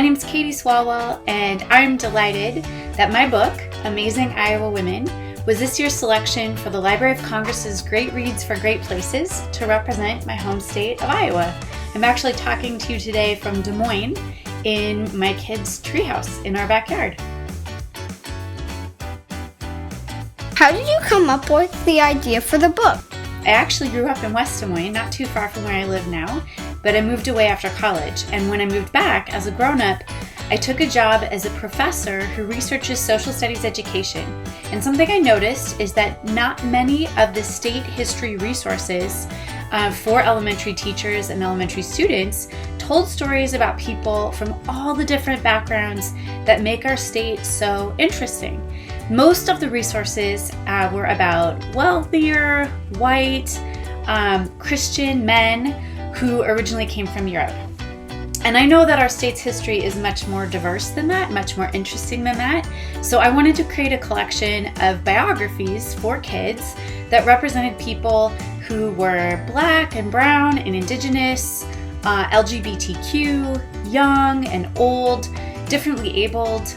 My name's Katy Swalwell, and I'm delighted that my book, Amazing Iowa Women, was this year's selection for the Library of Congress's Great Reads for Great Places to represent my home state of Iowa. I'm actually talking to you today from Des Moines in my kids' treehouse in our backyard. How did you come up with the idea for the book? I actually grew up in West Des Moines, not too far from where I live now, but I moved away after college. And when I moved back as a grown-up, I took a job as a professor who researches social studies education. And something I noticed is that not many of the state history resources for elementary teachers and elementary students told stories about people from all the different backgrounds that make our state so interesting. Most of the resources were about wealthier, white, Christian men who originally came from Europe. And I know that our state's history is much more diverse than that, much more interesting than that. So I wanted to create a collection of biographies for kids that represented people who were Black and brown and indigenous, LGBTQ, young and old, differently abled,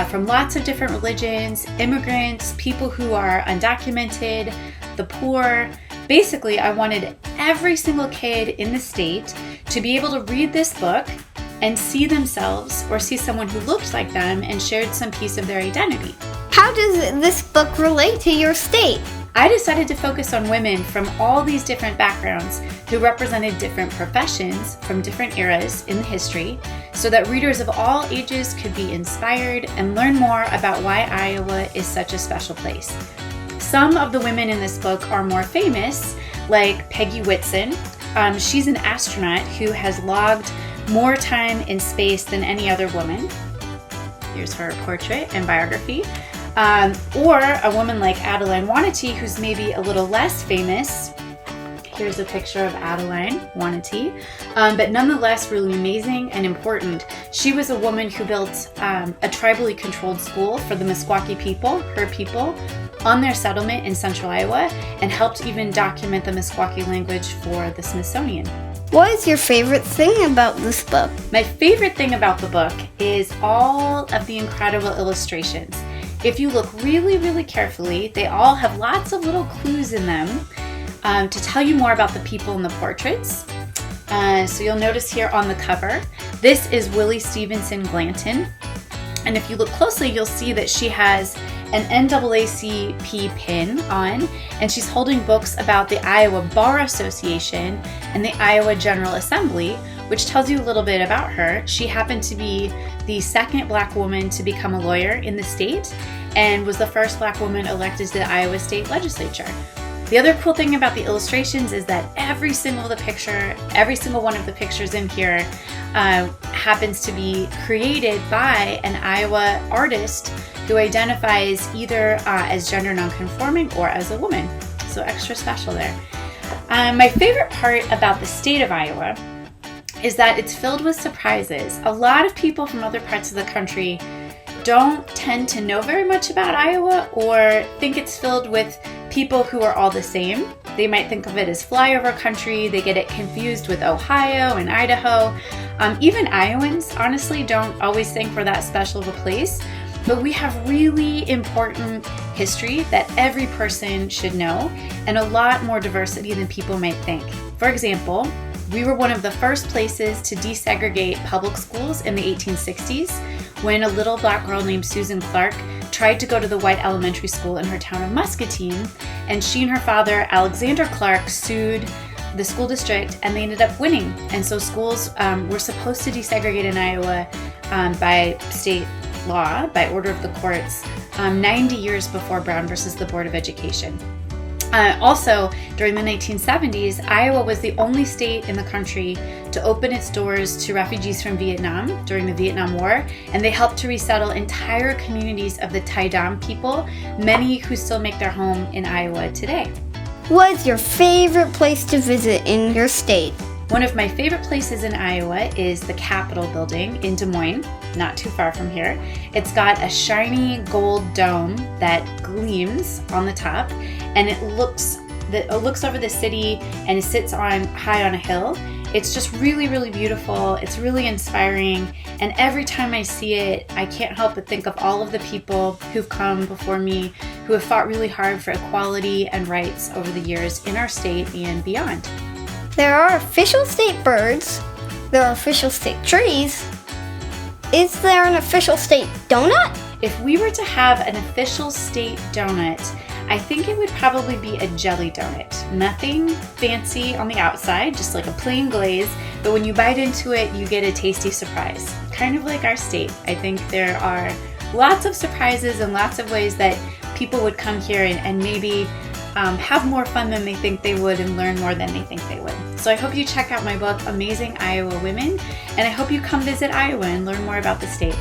from lots of different religions, immigrants, people who are undocumented, the poor. Basically, I wanted every single kid in the state to be able to read this book and see themselves or see someone who looked like them and shared some piece of their identity. How does this book relate to your state? I decided to focus on women from all these different backgrounds who represented different professions from different eras in the history so that readers of all ages could be inspired and learn more about why Iowa is such a special place. Some of the women in this book are more famous, like Peggy Whitson. She's an astronaut who has logged more time in space than any other woman. Here's her portrait and biography. Or a woman like Adeline Wanatee, who's maybe a little less famous. Here's a picture of Adeline Wanatee, but nonetheless really amazing and important. She was a woman who built a tribally controlled school for the Meskwaki people, her people, on their settlement in central Iowa, and helped even document the Meskwaki language for the Smithsonian. What is your favorite thing about this book? My favorite thing about the book is all of the incredible illustrations. If you look really, really carefully, they all have lots of little clues in them to tell you more about the people in the portraits. So you'll notice here on the cover, this is Willie Stevenson Glanton. And if you look closely, you'll see that she has an NAACP pin on, and she's holding books about the Iowa Bar Association and the Iowa General Assembly, which tells you a little bit about her. She happened to be the second Black woman to become a lawyer in the state and was the first Black woman elected to the Iowa State Legislature. The other cool thing about the illustrations is that every single one of the pictures in here happens to be created by an Iowa artist who identifies either as gender nonconforming or as a woman. So extra special there. My favorite part about the state of Iowa is that it's filled with surprises. A lot of people from other parts of the country don't tend to know very much about Iowa or think it's filled with people who are all the same. They might think of it as flyover country. They get it confused with Ohio and Idaho. Even Iowans, honestly, don't always think we're that special of a place. But we have really important history that every person should know and a lot more diversity than people might think. For example, we were one of the first places to desegregate public schools in the 1860s when a little Black girl named Susan Clark tried to go to the white elementary school in her town of Muscatine, and she and her father, Alexander Clark, sued the school district and they ended up winning. And so schools were supposed to desegregate in Iowa by state law, by order of the courts, 90 years before Brown versus the Board of Education. Also, during the 1970s, Iowa was the only state in the country to open its doors to refugees from Vietnam during the Vietnam War, and they helped to resettle entire communities of the Tai Dam people, many who still make their home in Iowa today. What is your favorite place to visit in your state? One of my favorite places in Iowa is the Capitol building in Des Moines, not too far from here. It's got a shiny gold dome that gleams on the top, and it looks over the city, and it sits high on a hill. It's just really, really beautiful. It's really inspiring. And every time I see it, I can't help but think of all of the people who've come before me, who have fought really hard for equality and rights over the years in our state and beyond. There are official state birds. There are official state trees. Is there an official state donut? If we were to have an official state donut, I think it would probably be a jelly donut. Nothing fancy on the outside, just like a plain glaze, but when you bite into it, you get a tasty surprise. Kind of like our state. I think there are lots of surprises and lots of ways that people would come here and maybe have more fun than they think they would and learn more than they think they would. So I hope you check out my book, Amazing Iowa Women, and I hope you come visit Iowa and learn more about the state.